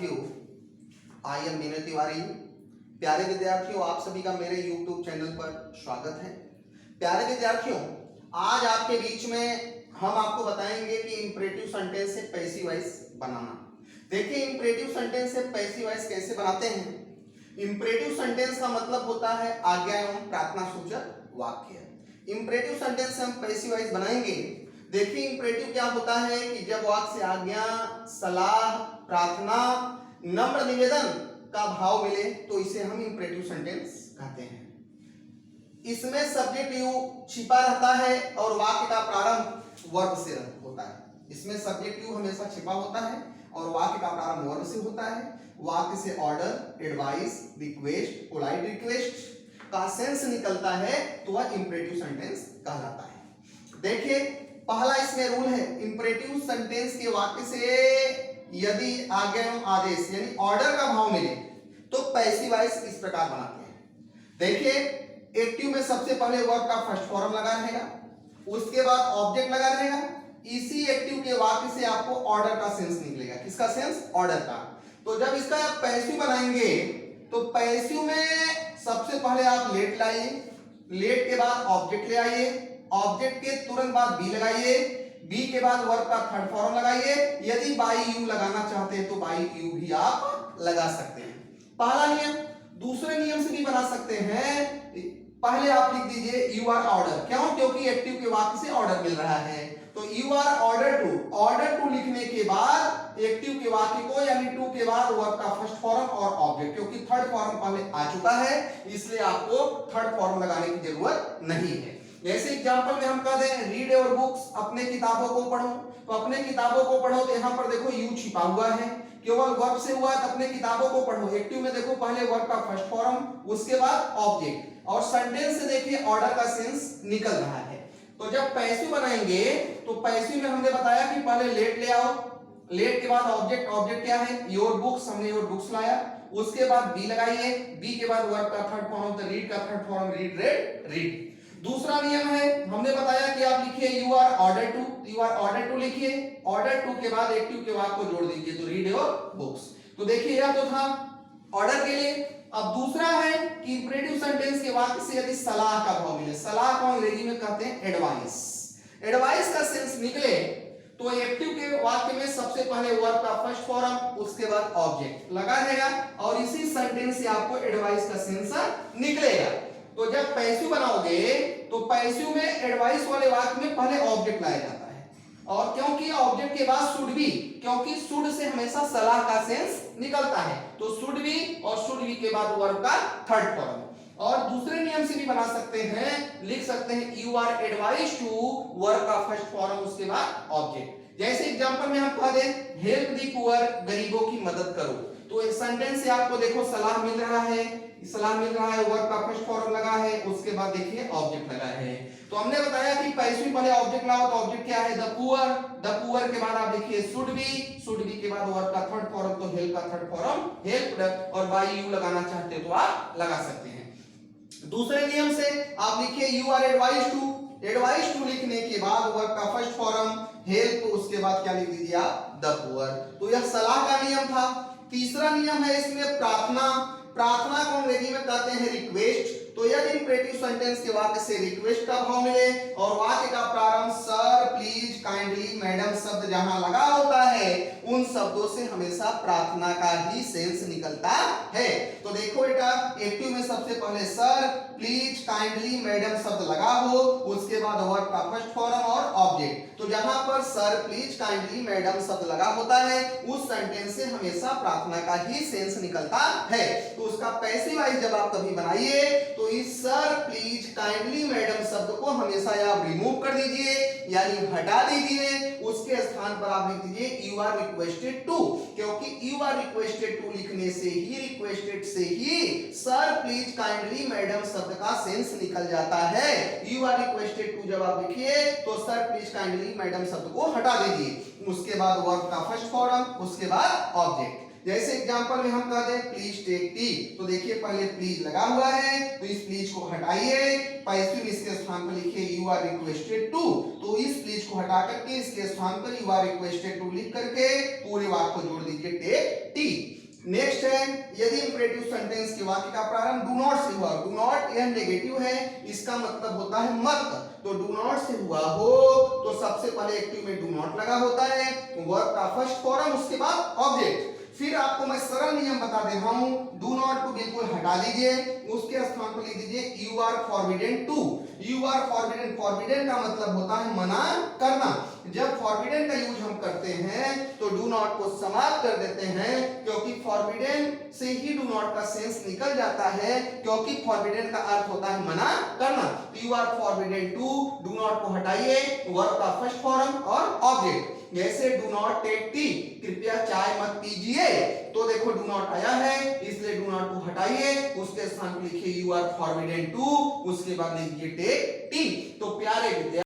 विद्यार्थियों, I am Meenu Tiwari. प्यारे विद्यार्थियों, आप सभी का मेरे YouTube चैनल पर स्वागत है। प्यारे विद्यार्थियों, आज आपके बीच में हम आपको बताएंगे कि इंपरेटिव सेंटेंस से पैसिव वॉइस बनाना। देखिए, इंपरेटिव सेंटेंस से पैसिव वॉइस कैसे बनाते हैं। इंपरेटिव सेंटेंस का मतलब होता है आज्ञा एवं प्रार्थना सूचक वाक्य। इंपरेटिव सेंटेंस से हम पैसिव वॉइस बनाएंगे। देखिए, इंपरेटिव क्या होता है कि जब वाक्य से आज्ञा, सलाह, प्रार्थना, नम्र निवेदन का भाव मिले तो इसे हम इंपरेटिव सेंटेंस कहते हैं। इसमें सब्जेक्ट यू छिपा रहता है और वाक्य का प्रारंभ वर्ब से होता है। इसमें सब्जेक्ट यू हमेशा छिपा होता है और वाक्य का प्रारंभ वर्ब से होता है। वाक्य से order, advice, request, polite request का सेंस निकलता है तो वह इंपरेटिव सेंटेंस कहलाता है। देखिए, पहला इसमें रूल है, इंपरेटिव सेंटेंस के वाक्य से यदि आज्ञा एवं आदेश यानी ऑर्डर का भाव मिले तो पैसिव वॉइस इस प्रकार बनाते हैं। देखिए, एक्टिव में सबसे पहले वर्ब का फर्स्ट फॉर्म लगा रहेगा, उसके बाद ऑब्जेक्ट लगा रहेगा। इसी एक्टिव के वाक्य से आपको ऑर्डर का सेंस निकलेगा। किसका सेंस? ऑर्डर का। तो जब इसका आप पैसिव बनाएंगे तो पैसिव में सबसे पहले आप लेट लाइए, लेट के बाद ऑब्जेक्ट ले आइए, ऑब्जेक्ट के तुरंत बाद बी लगाइए, बी के बाद वर्ब का थर्ड फॉर्म लगाइए। यदि बाई यू लगाना चाहते हैं तो बाई यू भी आप लगा सकते हैं। पहला नियम। दूसरे नियम से भी बना सकते हैं। पहले आप लिख दीजिए यू आर ऑर्डर। क्यों? क्योंकि एक्टिव के वाक्य से ऑर्डर मिल रहा है। तो you are order to, order to लिखने के बाद एक्टिव के वाक्य को यानी टू के बाद वर्ब का फर्स्ट फॉर्म और ऑब्जेक्ट, क्योंकि थर्ड फॉर्म पहले आ चुका है इसलिए आपको थर्ड फॉर्म लगाने की जरूरत नहीं है। जैसे एग्जांपल में हम कह दें रीड योर बुक्स, अपने किताबों को पढ़ो, तो अपने किताबों को पढ़ो तो यहां पर देखो यू छिपा हुआ है, केवल वर्ब से हुआ तो अपने किताबों को पढ़ो। एक्टिव में देखो पहले वर्ब का फर्स्ट फॉर्म, उसके बाद ऑब्जेक्ट, और सेंटेंस से देखिए ऑर्डर का सेंस निकल रहा है। तो जब पैसिव बनाएंगे तो पैसिव में हमने बताया कि पहले लेट ले आओ, लेट के बाद ऑब्जेक्ट, ऑब्जेक्ट क्या है? योर बुक्स, हमने योर बुक्स लाया, उसके बाद बी लगाइए, बी के बाद वर्ब का थर्ड फॉर्म, तो रीड का third form read, read, read. दूसरा नियम है, हमने बताया कि आप लिखिए you are order to, you are order to लिखिए, ऑर्डर टू के बाद एक्टिव के वाक्य को जोड़ दीजिए तो रीड योर बुक्स। तो देखिए यह तो था ऑर्डर के लिए। अब दूसरा है कि इंपरेटिव सेंटेंस के वाक्य से यदि सलाह का भाव मिले, सलाह को अंग्रेजी में कहते हैं एडवाइस, एडवाइस का सेंस निकले तो एक्टिव के वाक्य में सबसे पहले वर्ब का फर्स्ट फॉर्म, उसके बाद ऑब्जेक्ट लगा रहेगा और इसी सेंटेंस से आपको एडवाइस का सेंस निकलेगा। तो जब पैसिव बनाओगे तो पैसिव में एडवाइस वाले वाक्य में पहले ऑब्जेक्ट लाया जाता है, और क्योंकि ऑब्जेक्ट के बाद शुड बी, क्योंकि शुड से हमेशा सलाह का सेंस निकलता है, तो शुड बी और शुड बी के बाद वर्ब का थर्ड फॉर्म। और दूसरे नियम से भी बना सकते हैं, लिख सकते हैं you are advise to, verb का फर्स्ट फॉर्म, उसके बाद ऑब्जेक्ट। जैसे एग्जांपल में हम कह दें हेल्प दी पुअर, गरीबों की मदद करो, तो इस सेंटेंस से आपको देखो सलाह मिल रहा है, सलाह मिल रहा है, वर्ब का फर्स्ट फॉर्म लगा है, उसके बाद देखिए ऑब्जेक्ट लगा है। तो हमने बताया कि पैसिव पहले ऑब्जेक्ट लाओ, तो ऑब्जेक्ट क्या है? द पुअर, द पुअर के बाद आप देखिए शुड बी के बाद वर्ब का थर्ड फॉर्म, तो हेल्प का थर्ड फॉर्म हेल्प्ड, और बाय यू लगाना चाहते हो तो आप लगा सकते हैं। दूसरे नियम से आप लिखिए you are advise to, advise to लिखने के बाद वर्ब का फर्स्ट फॉर्म हेल्प, उसके बाद क्या लिख दीजिए आप? The poor. तो यह सलाह का नियम था। तीसरा नियम है इसमें प्रार्थना, प्रार्थना को अंग्रेजी में कहते हैं रिक्वेस्ट। तो यदि इंपरेटिव सेंटेंस के वाक्य से रिक्वेस्ट का भाव मिले और वाक्य का प्रारंभ सर, प्लीज, काइंडली, मैडम शब्द जहां लगा होता है उन शब्दों से हमेशा प्रार्थना का ही सेंस निकलता है। तो देखो बेटा, एक्टिव में सबसे पहले सर, प्लीज, काइंडली, मैडम शब्द लगा हो, उसके बाद वर्ब का फर्स्ट फॉर्म और ऑब्जेक्ट। तो जहां पर सर, प्लीज, काइंडली, मैडम शब्द लगा होता है उस सेंटेंस से हमेशा प्रार्थना का ही सेंस निकलता है। तो उसका पैसिव वॉइस जब आप कभी बनाइए तो इस सर, प्लीज, काइंडली, मैडम शब्द को हमेशा आप रिमूव कर दीजिए यानी हटा दीजिए, उसके स्थान पर आप लिख दीजिए यू आर रिक्वेस्टेड टू, क्योंकि यू आर रिक्वेस्टेड टू लिखने से ही, रिक्वेस्टेड से ही सर, प्लीज, काइंडली, मैडम शब्द का सेंस निकल जाता है। यू आर रिक्वेस्टेड टू जब आप लिखिए तो सर, प्लीज, काइंडली, मैडम शब्द को हटा दीजिए, उसके बाद वर्ब का फर्स्ट फॉर्म, उसके बाद ऑब्जेक्ट। जैसे एग्जांपल में हम कहते हैं प्लीज टेक टी, तो देखिए पहले प्लीज लगा हुआ है तो इस प्लीज को हटाइए, पैसिव इसके स्थान पर लिखिए यू आर रिक्वेस्टेड टू, तो इस प्लीज को हटा करके इसके स्थान पर यू आर रिक्वेस्टेड टू लिख करके पूरे वाक्य को जोड़ दीजिए टेक टी। यदि इंपरेटिव सेंटेंस के वाक्य का प्रारंभ डू नॉट से हुआ, डू नॉट यह नेगेटिव है, इसका मतलब होता है मत, तो डू नॉट से हुआ हो तो सबसे पहले एक्टिव में डू नॉट लगा होता है, वर्ब का फर्स्ट फॉर्म, उसके बाद ऑब्जेक्ट। फिर आपको मैं सरल नियम बता दे रहा हूं, डू नॉट को बिल्कुल हटा दीजिए, उसके स्थान पर लिख दीजिए you are forbidden to. You are forbidden, forbidden का मतलब होता है मना करना। जब फॉरबिडन का यूज हम करते हैं तो डू नॉट को समाप्त कर देते हैं, क्योंकि फॉरबिडन से ही डू नॉट का सेंस निकल जाता है, क्योंकि फॉरबिडन का अर्थ होता है मना करना। You are forbidden to, do not को हटाइए, वर्ब का फर्स्ट फॉर्म और ऑब्जेक्ट। जैसे डू नॉट टेक टी, कृपया चाय मत पीजिए, तो देखो डू नॉट आया है, इसलिए डू नॉट को हटाइए, उसके स्थान पर लिखिए यू आर फॉरबिडन टू, उसके बाद लिखिए टेक टी। तो प्यारे विद्यार्थी